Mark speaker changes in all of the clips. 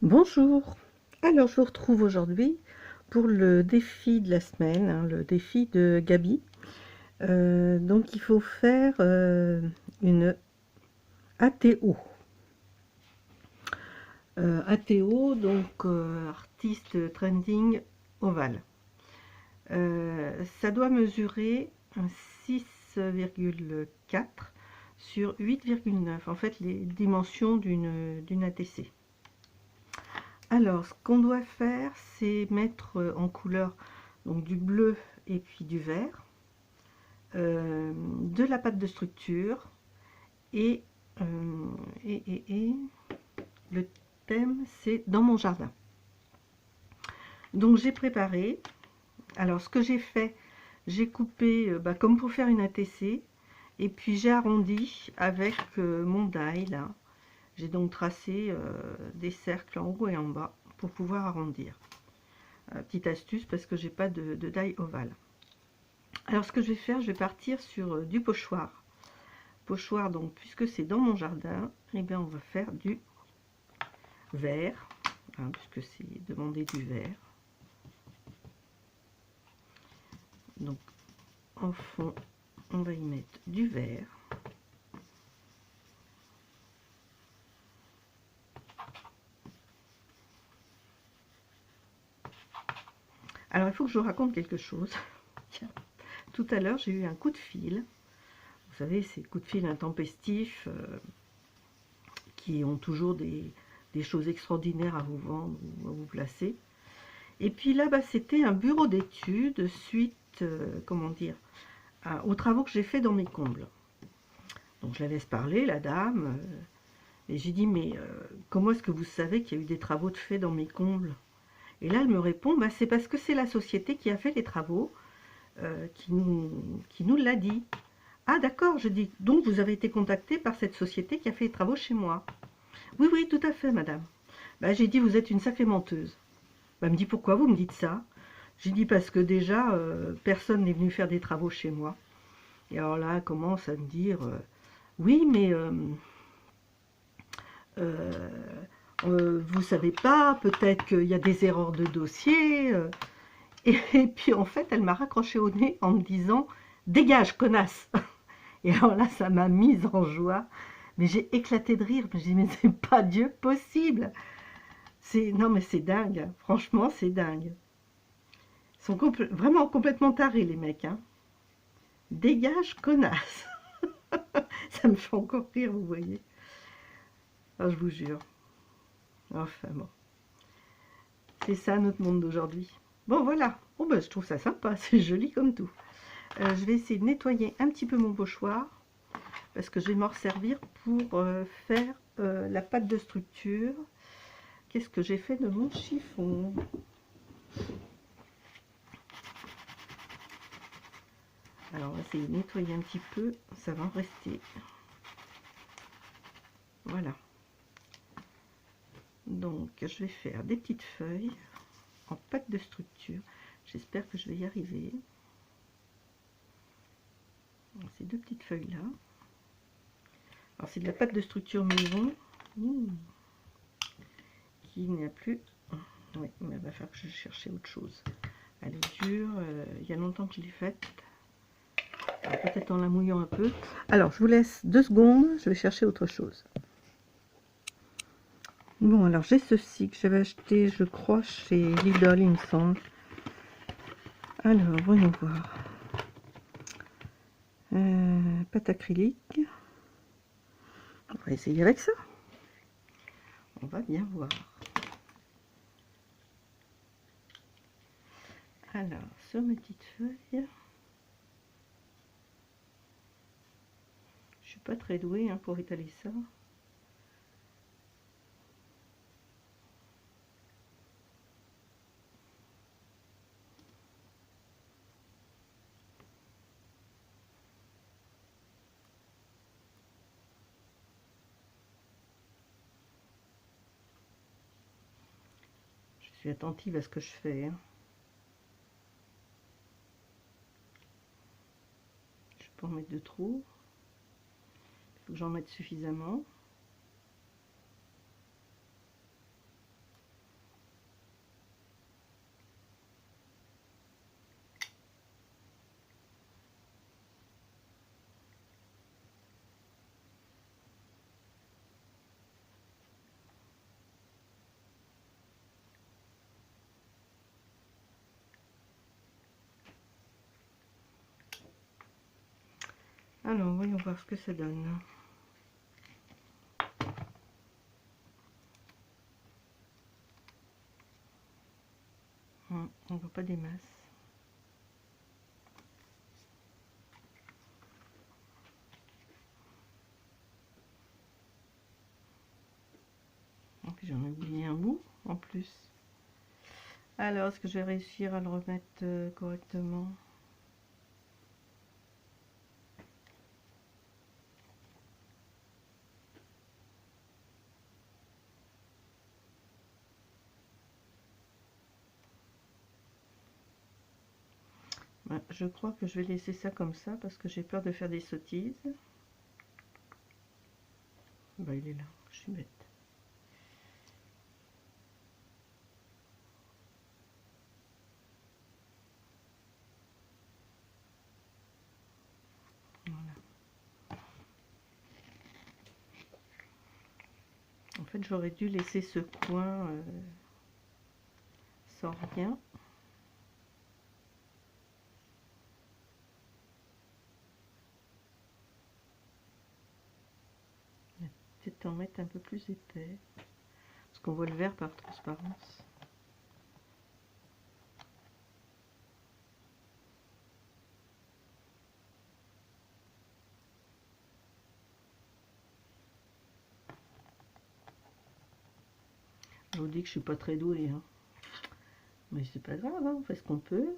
Speaker 1: Bonjour, alors je vous retrouve aujourd'hui pour le défi de la semaine, hein, le défi de Gabi. Donc il faut faire une ATO. ATO, donc artiste trending ovale. Ça doit mesurer un 6,4 sur 8,9, en fait les dimensions d'une ATC. Alors, ce qu'on doit faire, c'est mettre en couleur donc du bleu et puis du vert, de la pâte de structure et, le thème, c'est dans mon jardin. Donc, j'ai préparé. Alors, ce que j'ai fait, j'ai coupé comme pour faire une ATC et puis j'ai arrondi avec mon die là. J'ai donc tracé des cercles en haut et en bas pour pouvoir arrondir. Petite astuce parce que j'ai pas de die ovale. Alors ce que je vais faire, je vais partir sur du pochoir. Pochoir, donc puisque c'est dans mon jardin, et bien on va faire du vert, hein, puisque c'est demander du vert. Donc en fond, on va y mettre du vert. Alors il faut que je vous raconte quelque chose. Tout à l'heure, j'ai eu un coup de fil. Vous savez, ces coups de fil intempestifs qui ont toujours des choses extraordinaires à vous vendre ou à vous placer. Et puis là, c'était un bureau d'études suite, comment dire, aux travaux que j'ai fait dans mes combles. Donc je la laisse parler, la dame, et j'ai dit, mais comment est-ce que vous savez qu'il y a eu des travaux de fait dans mes combles? Et là, elle me répond, c'est parce que c'est la société qui a fait les travaux, qui nous l'a dit. Ah d'accord, je dis, donc vous avez été contacté par cette société qui a fait les travaux chez moi. Oui, oui, tout à fait, madame. J'ai dit, vous êtes une sacrée menteuse. Elle me dit, pourquoi vous me dites ça? J'ai dit, parce que déjà, personne n'est venu faire des travaux chez moi. Et alors là, elle commence à me dire, oui, mais vous savez pas, peut-être qu'il y a des erreurs de dossier. Et puis en fait, elle m'a raccroché au nez en me disant, dégage, connasse. Et alors là, ça m'a mise en joie. Mais j'ai éclaté de rire. J'ai dit, mais c'est pas Dieu possible. Non, mais c'est dingue. Franchement, c'est dingue. Ils sont vraiment complètement tarés, les mecs. Hein. Dégage, connasse. Ça me fait encore rire, vous voyez. Oh, je vous jure. Enfin bon. C'est ça notre monde d'aujourd'hui. Bon, voilà. Oh, je trouve ça sympa. C'est joli comme tout. Je vais essayer de nettoyer un petit peu mon pochoir. Parce que je vais m'en servir pour faire la pâte de structure. Qu'est-ce que j'ai fait de mon chiffon? Alors, on va essayer de nettoyer un petit peu. Ça va en rester. Voilà. Donc, je vais faire des petites feuilles en pâte de structure. J'espère que je vais y arriver. Ces deux petites feuilles là. Alors c'est de la pâte de structure maison qui n'a plus. Oui, mais il va falloir que je cherche autre chose. Elle est dure. Il y a longtemps que je l'ai faite. Peut-être en la mouillant un peu. Alors je vous laisse 2 secondes. Je vais chercher autre chose. Bon, alors j'ai ceci que j'avais acheté, je crois, chez Lidl, il me semble. Alors, voyons voir. Pâte acrylique. On va essayer avec ça. On va bien voir. Alors, sur mes petites feuilles. Je suis pas très douée pour étaler ça. Je suis attentive à ce que je fais. Je peux en mettre de trop. Il faut que j'en mette suffisamment. Alors, voyons voir ce que ça donne. On ne voit pas des masses. Et puis j'en ai oublié un bout en plus. Alors, est-ce que je vais réussir à le remettre correctement? Ben, je crois que je vais laisser ça comme ça parce que j'ai peur de faire des sottises. Ben, il est là, je suis bête. Voilà. En fait, j'aurais dû laisser ce coin sans rien. Peut-être en mettre un peu plus épais. Parce qu'on voit le vert par transparence. Je vous dis que je suis pas très douée, hein. Mais c'est pas grave, hein, on fait ce qu'on peut.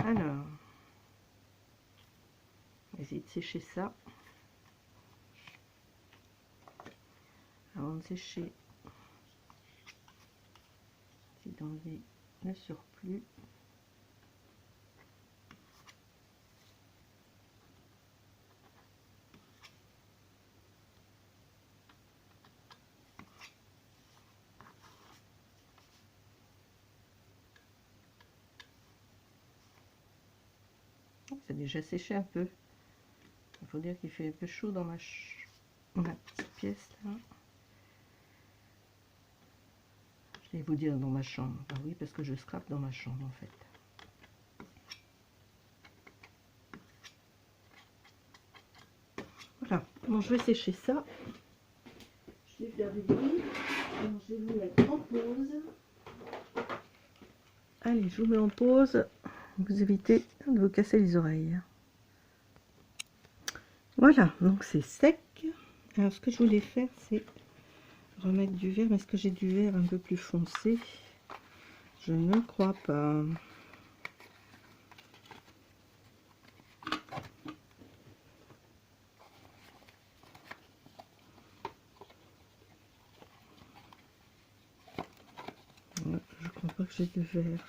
Speaker 1: Alors, on va essayer de sécher ça. Avant de sécher, c'est d'enlever le surplus. C'est déjà séché un peu. Il faut dire qu'il fait un peu chaud dans ma petite pièce là. Je vais vous dire dans ma chambre. Bah oui, parce que je scrape dans ma chambre en fait. Voilà, bon, je vais sécher ça. Je vais faire du bruit. Alors, je vais vous mettre en pause. Allez, je vous mets en pause. Vous évitez de vous casser les oreilles. Voilà, donc c'est sec. Alors, ce que je voulais faire, c'est remettre du vert. Mais est-ce que j'ai du vert un peu plus foncé? Je ne crois pas. Je crois pas que j'ai du vert.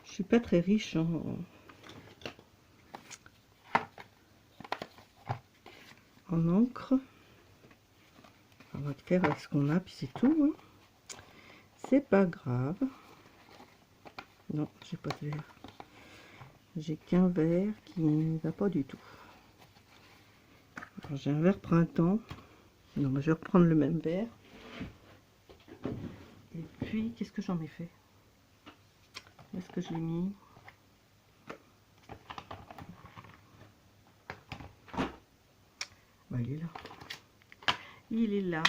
Speaker 1: Je suis pas très riche en encre. On va faire avec ce qu'on a, puis c'est tout. Hein. C'est pas grave. Non, j'ai pas de vert. J'ai qu'un vert qui ne va pas du tout. J'ai un vert printemps. Non, je vais reprendre le même vert. Et puis, qu'est-ce que j'en ai fait? Où est-ce que je l'ai mis? Bah, il est là. Il est là.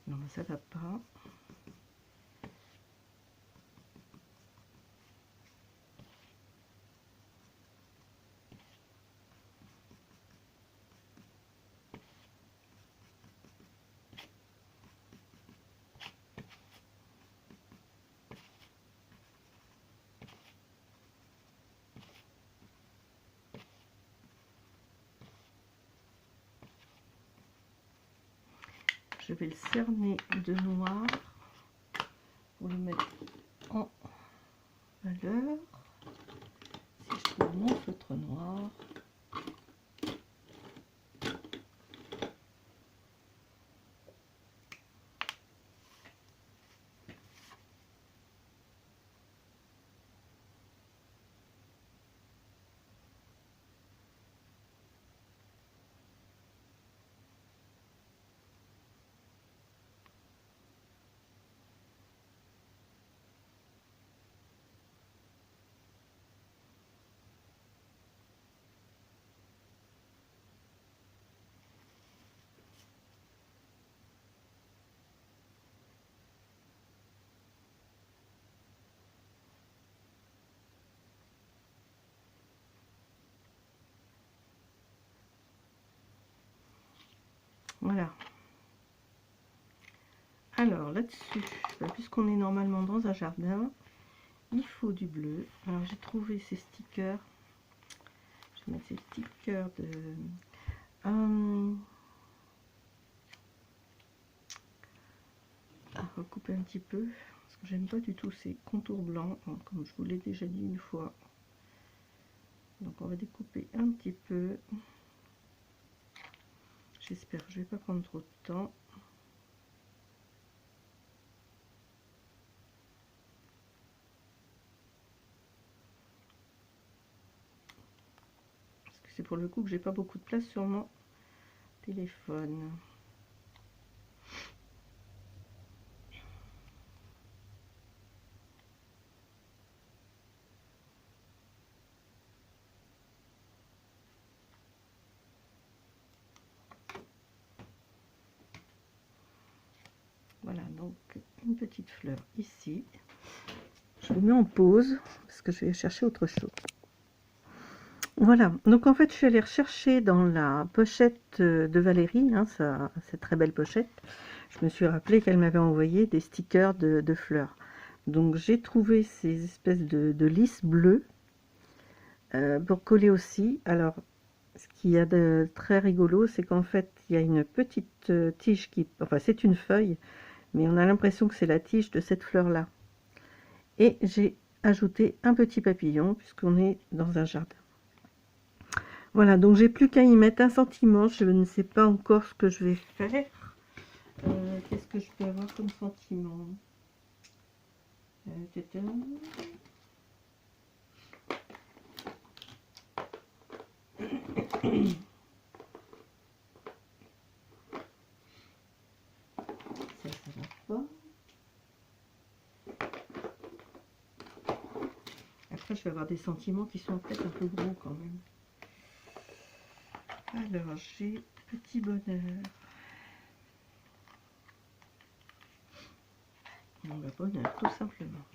Speaker 1: Non, mais ça va pas. Je vais le cerner de noir pour le mettre en valeur. Si je trouve mon feutre noir. Voilà. Alors là-dessus, puisqu'on est normalement dans un jardin, il faut du bleu. Alors j'ai trouvé ces stickers. Je vais mettre ces stickers de... recouper un petit peu. Parce que j'aime pas du tout ces contours blancs. Comme je vous l'ai déjà dit une fois. Donc on va découper un petit peu. J'espère que je vais pas prendre trop de temps. Parce que c'est pour le coup que j'ai pas beaucoup de place sur mon téléphone. Voilà, donc une petite fleur ici. Je vous mets en pause parce que je vais chercher autre chose. Voilà, donc en fait je suis allée rechercher dans la pochette de Valérie, hein, cette très belle pochette. Je me suis rappelé qu'elle m'avait envoyé des stickers de fleurs. Donc j'ai trouvé ces espèces de lisse bleue pour coller aussi. Alors ce qu'il y a de très rigolo, c'est qu'en fait il y a une petite tige qui... Enfin c'est une feuille, mais on a l'impression que c'est la tige de cette fleur là. Et j'ai ajouté un petit papillon puisqu'on est dans un jardin. Voilà, donc j'ai plus qu'à y mettre un sentiment. Je ne sais pas encore ce que je vais faire. Qu'est-ce que je peux avoir comme sentiment? Ça va pas. Après, je vais avoir des sentiments qui sont peut-être un peu gros quand même. Alors, j'ai petit bonheur. Bon, bah, bonheur, tout simplement.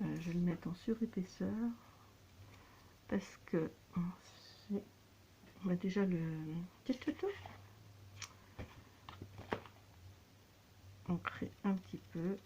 Speaker 1: Je vais le mettre en surépaisseur parce que c'est on a déjà le ancré un petit peu.